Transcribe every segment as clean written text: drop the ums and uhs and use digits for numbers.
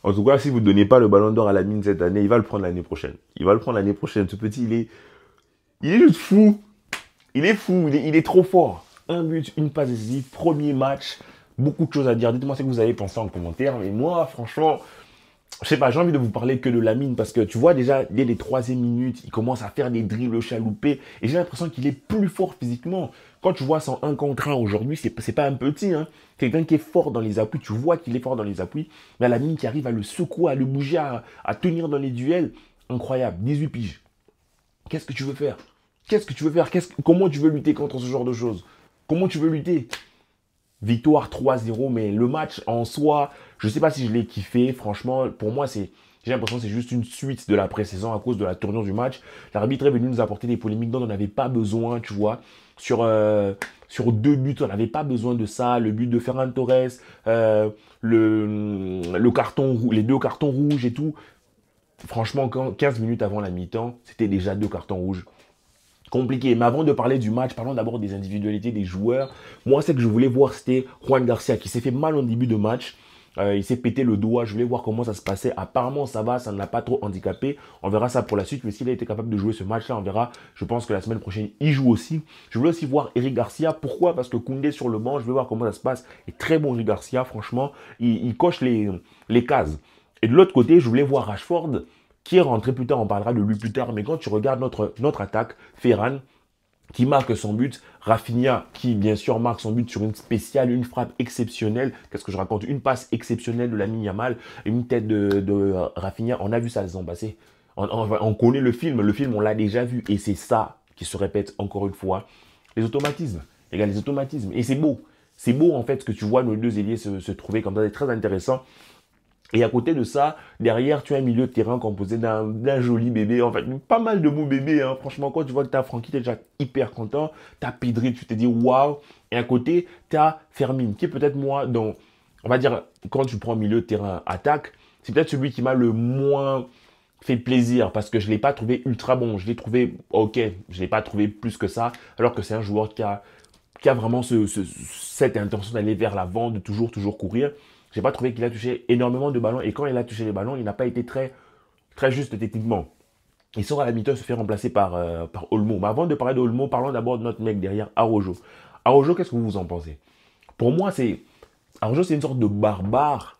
En tout cas, si vous ne donnez pas le ballon d'or à Lamine cette année, il va le prendre l'année prochaine. Il va le prendre l'année prochaine. Ce petit, il est juste fou. Il est fou, il est trop fort. Un but, une passe décisive, premier match, beaucoup de choses à dire. Dites-moi ce que vous avez pensé en commentaire. Mais moi, franchement, je sais pas, j'ai envie de vous parler que de Lamine parce que tu vois déjà, dès les troisième minutes, il commence à faire des dribbles chaloupés et j'ai l'impression qu'il est plus fort physiquement. Quand tu vois son 1 contre 1 aujourd'hui, c'est pas un petit, hein. Quelqu'un qui est fort dans les appuis, tu vois qu'il est fort dans les appuis, mais Lamine qui arrive à le secouer, à le bouger, à tenir dans les duels, incroyable. 18 piges. Qu'est-ce que tu veux faire? Qu'est-ce que tu veux faire? Comment tu veux lutter contre ce genre de choses? Comment tu veux lutter? Victoire 3-0, mais le match en soi, je ne sais pas si je l'ai kiffé. Franchement, pour moi, j'ai l'impression que c'est juste une suite de la pré-saison à cause de la tournure du match. L'arbitre est venu nous apporter des polémiques dont on n'avait pas besoin, tu vois. Sur deux buts, on n'avait pas besoin de ça. Le but de Ferran Torres, le carton, les deux cartons rouges et tout. Franchement, 15 minutes avant la mi-temps, c'était déjà deux cartons rouges. Compliqué. Mais avant de parler du match, parlons d'abord des individualités des joueurs. Moi, ce que je voulais voir, c'était Juan Garcia qui s'est fait mal au début de match. Il s'est pété le doigt. Je voulais voir comment ça se passait. Apparemment, ça va. Ça ne l'a pas trop handicapé. On verra ça pour la suite. Mais s'il a été capable de jouer ce match-là, on verra. Je pense que la semaine prochaine, il joue aussi. Je voulais aussi voir Eric Garcia. Pourquoi? Parce que Koundé sur le banc, je vais voir comment ça se passe. Et très bon Eric Garcia, franchement. Il coche les cases. Et de l'autre côté, je voulais voir Rashford qui est rentré plus tard, on parlera de lui plus tard, mais quand tu regardes notre attaque, Ferran, qui marque son but, Rafinha, qui bien sûr marque son but sur une spéciale, une frappe exceptionnelle, qu'est-ce que je raconte, une passe exceptionnelle de Lamine Yamal, une tête de Rafinha, on a vu ça la saison passée, on connaît le film on l'a déjà vu, et c'est ça qui se répète encore une fois, les automatismes, les gars, les automatismes, et c'est beau en fait ce que tu vois nos deux ailiers se trouver comme ça, c'est très intéressant. Et à côté de ça, derrière, tu as un milieu de terrain composé d'un joli bébé. En fait, pas mal de beaux bébés. Hein. Franchement, quand tu vois que tu as Francky, tu es déjà hyper content. Tu as Pedri, tu te dis waouh. Et à côté, tu as Fermin, qui est peut-être moi, on va dire, quand tu prends milieu de terrain attaque, c'est peut-être celui qui m'a le moins fait plaisir parce que je ne l'ai pas trouvé ultra bon. Je l'ai trouvé ok, je ne l'ai pas trouvé plus que ça. Alors que c'est un joueur qui a vraiment cette intention d'aller vers l'avant, de toujours courir. J'ai pas trouvé qu'il a touché énormément de ballons. Et quand il a touché les ballons, il n'a pas été très, très juste techniquement. Il sort à la mi-temps, se fait remplacer par Olmo. Mais avant de parler d'Olmo, parlons d'abord de notre mec derrière, Arojo. Arojo, qu'est-ce que vous en pensez? Pour moi, Arojo, c'est une sorte de barbare.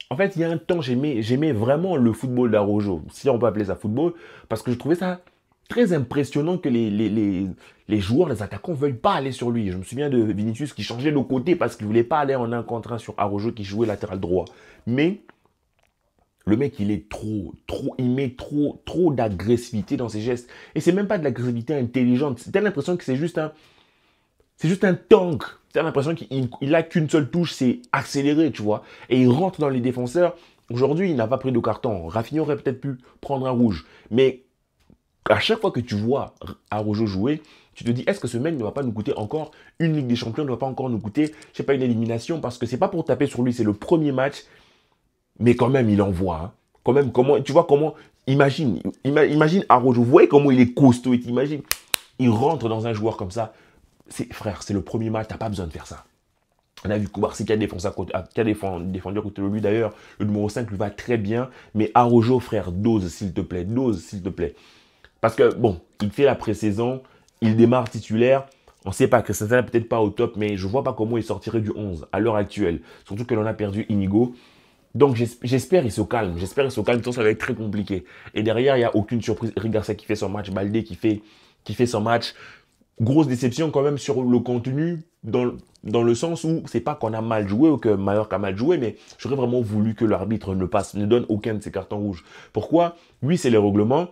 En fait, il y a un temps, j'aimais vraiment le football d'Arojo, si on peut appeler ça football, parce que je trouvais ça très impressionnant que les joueurs, les attaquants ne veuillent pas aller sur lui. Je me souviens de Vinicius qui changeait de côté parce qu'il ne voulait pas aller en 1 contre 1 sur Arojo qui jouait latéral droit. Mais le mec, il est il met trop d'agressivité dans ses gestes. Et c'est même pas de l'agressivité intelligente. T'as l'impression que c'est juste un tank. T'as l'impression qu'il a qu'une seule touche, c'est accélérer, tu vois. Et il rentre dans les défenseurs. Aujourd'hui, il n'a pas pris de carton. Rafinha aurait peut-être pu prendre un rouge. Mais à chaque fois que tu vois Arojo jouer, tu te dis, est-ce que ce mec ne va pas nous coûter encore une Ligue des Champions, ne va pas encore nous coûter, je sais pas, une élimination, parce que c'est pas pour taper sur lui, c'est le premier match, mais quand même, il envoie. Hein. Quand même, tu vois comment, imagine Arojo, vous voyez comment il est costaud, et t'imagines, il rentre dans un joueur comme ça, frère, c'est le premier match, t'as pas besoin de faire ça. On a vu Koubarsi qui a défendu à côté de lui. D'ailleurs, le numéro 5 lui va très bien. Mais Arojo, frère, dose, s'il te plaît. Dose, s'il te plaît. Parce que, bon, il fait la pré-saison, il démarre titulaire. On ne sait pas que ça n'est peut-être pas au top, mais je ne vois pas comment il sortirait du 11 à l'heure actuelle. Surtout que l'on a perdu Inigo. Donc j'espère qu'il se calme. J'espère qu'il se calme, sinon ça va être très compliqué. Et derrière, il n'y a aucune surprise. Eric Garcia qui fait son match, Baldé qui fait son match. Grosse déception quand même sur le contenu, dans le sens où c'est pas qu'on a mal joué ou que Mallorca a mal joué, mais j'aurais vraiment voulu que l'arbitre ne donne aucun de ces cartons rouges. Pourquoi? Oui, c'est les règlements.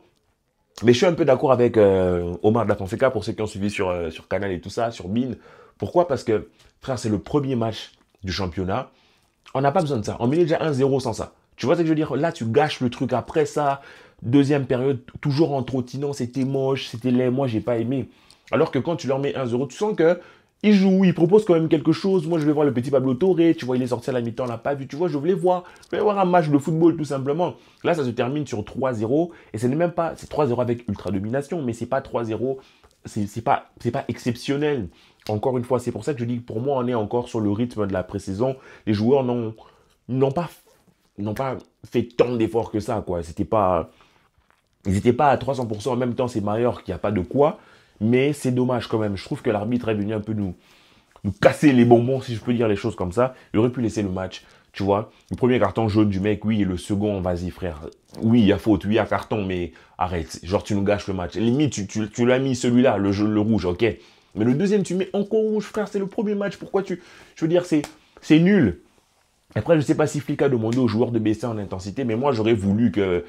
Mais je suis un peu d'accord avec Omar da Fonseca, pour ceux qui ont suivi sur Canal et tout ça, sur Bein. Pourquoi? Parce que, frère, c'est le premier match du championnat. On n'a pas besoin de ça. On met déjà 1-0 sans ça. Tu vois ce que je veux dire? Là, tu gâches le truc. Après ça, deuxième période, toujours en trottinant, c'était moche, c'était laid. Moi, j'ai pas aimé. Alors que quand tu leur mets 1-0, tu sens que il joue, il propose quand même quelque chose. Moi, je vais voir le petit Pablo Torre. Tu vois, il est sorti à la mi-temps, on l'a pas vu. Tu vois, je voulais voir un match de football, tout simplement. Là, ça se termine sur 3-0. Et ce n'est même pas, c'est 3-0 avec ultra domination, mais c'est pas 3-0. C'est pas exceptionnel. Encore une fois, c'est pour ça que je dis que pour moi, on est encore sur le rythme de la pré-saison. Les joueurs n'ont pas n'ont pas fait tant d'efforts que ça, quoi. Ils n'étaient pas à 300%. En même temps, c'est Mallorca qui a pas de quoi. Mais c'est dommage quand même. Je trouve que l'arbitre est venu un peu nous casser les bonbons, si je peux dire les choses comme ça. Il aurait pu laisser le match, tu vois. Le premier carton jaune du mec, oui, et le second, vas-y frère. Oui, il y a faute, oui, il y a carton, mais arrête. Genre, tu nous gâches le match. Limite, tu l'as mis celui-là, le rouge, ok. Mais le deuxième, tu mets encore rouge, frère, c'est le premier match. Pourquoi tu... Je veux dire, c'est nul. Après, je ne sais pas si Flick a demandé aux joueurs de baisser en intensité, mais moi, j'aurais voulu que,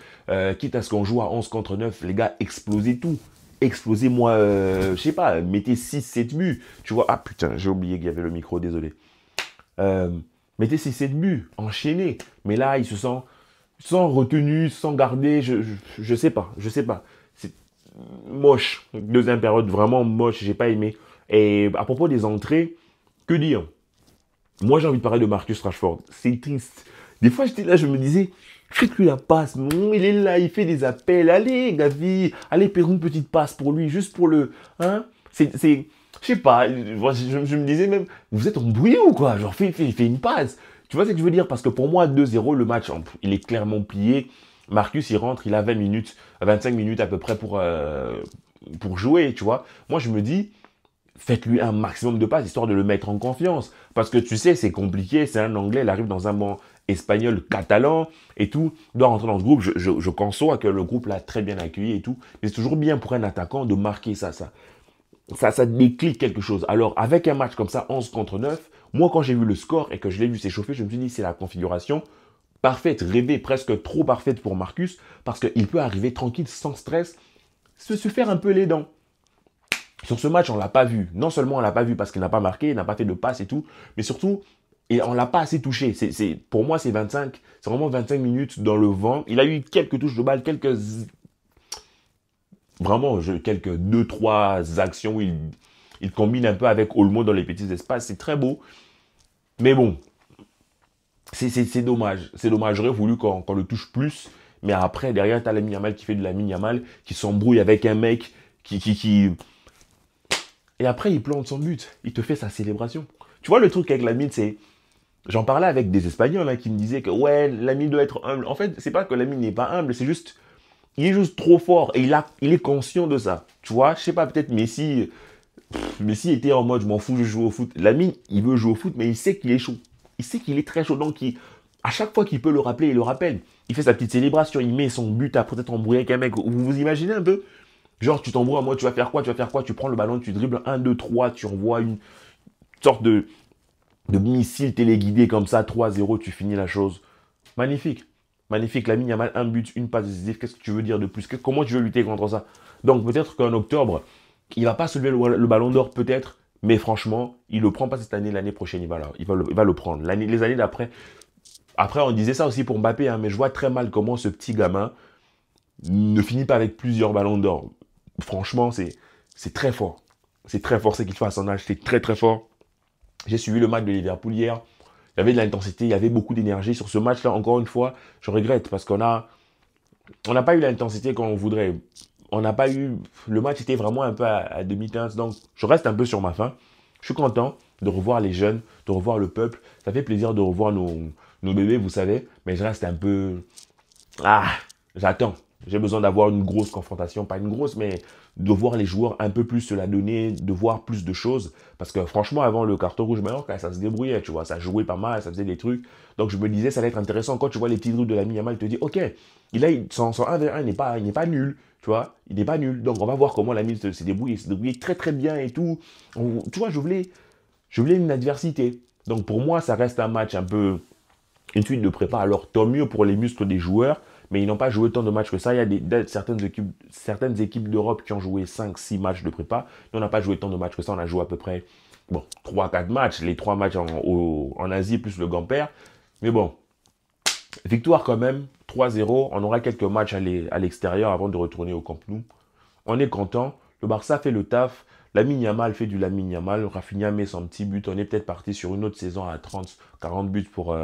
quitte à ce qu'on joue à 11 contre 9, les gars, explosez tout. Explosez-moi, je sais pas, mettez 6-7 buts. Tu vois, ah putain, j'ai oublié qu'il y avait le micro, désolé. Euh, Mettez 6-7 buts, enchaînez. Mais là, ils se sentent sans retenue, sans garder, je sais pas, je sais pas. C'est moche. Deuxième période, vraiment moche, j'ai pas aimé. Et à propos des entrées, que dire? Moi, j'ai envie de parler de Marcus Rashford. C'est triste. Des fois, j'étais là, je me disais, faites-lui la passe. Non, il est là, il fait des appels. Allez, Gavi, allez, Pérou, une petite passe pour lui, juste pour le... Hein? Je sais pas, je me disais même, vous êtes embrouillé ou quoi? Genre, fais une passe. Tu vois ce que je veux dire? Parce que pour moi, 2-0, le match, il est clairement plié. Marcus, il rentre, il a 20 minutes, 25 minutes à peu près pour jouer, tu vois. Moi, je me dis, faites-lui un maximum de passes, histoire de le mettre en confiance. Parce que tu sais, c'est compliqué, c'est un Anglais, il arrive dans un banc espagnol, catalan et tout, il doit rentrer dans ce groupe. Je conçois que le groupe l'a très bien accueilli et tout. Mais c'est toujours bien pour un attaquant de marquer ça déclic quelque chose. Alors, avec un match comme ça, 11 contre 9, moi, quand j'ai vu le score et que je l'ai vu s'échauffer, je me suis dit, c'est la configuration parfaite, rêvée, presque trop parfaite pour Marcus, parce qu'il peut arriver tranquille, sans stress, se faire un peu les dents. Sur ce match, on ne l'a pas vu. Non seulement on ne l'a pas vu parce qu'il n'a pas marqué, il n'a pas fait de passe et tout, mais surtout, et on ne l'a pas assez touché. Pour moi, c'est vraiment 25 minutes dans le vent. Il a eu quelques touches de balle, quelques 2-3 actions où il combine un peu avec Olmo dans les petits espaces. C'est très beau. Mais bon, c'est dommage. C'est dommage. J'aurais voulu qu'on le touche plus. Mais après, derrière, tu as Lamine Yamal qui fait de Lamine Yamal, qui s'embrouille avec un mec qui... Et après, il plante son but. Il te fait sa célébration. Tu vois, le truc avec Lamine, c'est... J'en parlais avec des Espagnols hein, qui me disaient que ouais, Lamine doit être humble. En fait, c'est pas que Lamine n'est pas humble, c'est juste... Il est juste trop fort et il est conscient de ça. Tu vois, je sais pas, peut-être Messi était en mode, je m'en fous, je joue au foot. Lamine, il veut jouer au foot, mais il sait qu'il est chaud. Il sait qu'il est très chaud. Donc, à chaque fois qu'il peut le rappeler, il le rappelle. Il fait sa petite célébration, il met son but à peut-être embrouiller avec un mec. Vous vous imaginez un peu? Genre, tu t'embrouilles, moi, tu vas faire quoi? Tu vas faire quoi? Tu prends le ballon, tu dribbles 1, 2, 3, tu envoies une sorte de missile téléguidé comme ça, 3-0, tu finis la chose. Magnifique. Magnifique. Lamine Yamal, un but, une passe décisive. Qu'est-ce que tu veux dire de plus? Comment tu veux lutter contre ça? Donc, peut-être qu'en octobre, il va pas soulever le ballon d'or, peut-être. Mais franchement, il le prend pas cette année. L'année prochaine, il va le prendre. Les années d'après. Après, on disait ça aussi pour Mbappé, hein, mais je vois très mal comment ce petit gamin ne finit pas avec plusieurs ballons d'or. Franchement, c'est très fort. C'est très fort ce qu'il fait à son âge. C'est très, très fort. J'ai suivi le match de Liverpool hier. Il y avait de l'intensité, il y avait beaucoup d'énergie. Sur ce match-là, encore une fois, je regrette parce on n'a pas eu l'intensité qu'on voudrait. On n'a pas eu... Le match était vraiment un peu à demi-teinte. Donc, je reste un peu sur ma faim. Je suis content de revoir les jeunes, de revoir le peuple. Ça fait plaisir de revoir nos bébés, vous savez. Mais je reste un peu... Ah, j'attends. J'ai besoin d'avoir une grosse confrontation. Pas une grosse, mais de voir les joueurs un peu plus se la donner, de voir plus de choses. Parce que franchement, avant le carton rouge Mallorca, ça se débrouillait, tu vois. Ça jouait pas mal, ça faisait des trucs. Donc je me disais, ça allait être intéressant. Quand tu vois les petits dribbles de Lamine Yamal, tu te dis, ok, son 1v1 il n'est pas nul. Tu vois, il n'est pas nul. Donc on va voir comment Lamine s'est débrouillé. Il s'est débrouillé très très bien et tout. Tu vois, je voulais une adversité. Donc pour moi, ça reste un match un peu... Une suite de prépa. Alors tant mieux pour les muscles des joueurs. Mais ils n'ont pas joué tant de matchs que ça. Il y a certaines équipes d'Europe qui ont joué 5-6 matchs de prépa. Nous, on n'a pas joué tant de matchs que ça. On a joué à peu près 3-4 matchs. Les 3 matchs en Asie plus le Gamper. Mais bon, victoire quand même. 3-0. On aura quelques matchs à l'extérieur avant de retourner au Camp Nou. On est content. Le Barça fait le taf. Lamine Yamal fait du Lamine Yamal. Rafinha met son petit but. On est peut-être parti sur une autre saison à 30-40 buts pour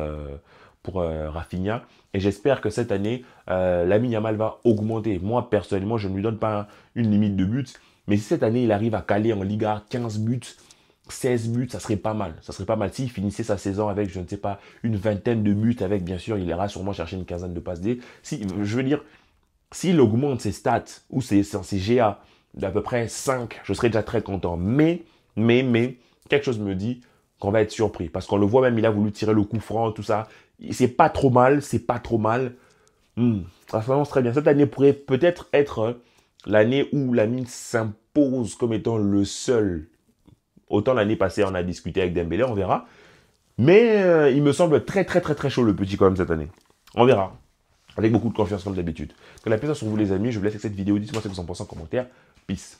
Rafinha. Et j'espère que cette année, Lamine Yamal va augmenter. Moi, personnellement, je ne lui donne pas une limite de buts. Mais si cette année, il arrive à caler en Liga 15 buts, 16 buts, ça serait pas mal. Ça serait pas mal. S'il finissait sa saison avec, je ne sais pas, une vingtaine de buts, avec, bien sûr, il ira sûrement chercher une quinzaine de passes D. Si, je veux dire, s'il augmente ses stats ou ses GA d'à peu près 5, je serais déjà très content. Mais, quelque chose me dit qu'on va être surpris. Parce qu'on le voit même, il a voulu tirer le coup franc, tout ça. C'est pas trop mal, c'est pas trop mal. Ça se très bien. Cette année pourrait peut-être être l'année où Lamine s'impose comme étant le seul. Autant l'année passée, on a discuté avec Dembélé, on verra. Mais il me semble très chaud le petit quand même cette année. On verra. Avec beaucoup de confiance comme d'habitude. Que la paix soit sur vous les amis. Je vous laisse avec cette vidéo. Dites-moi ce que vous en pensez en commentaire. Peace.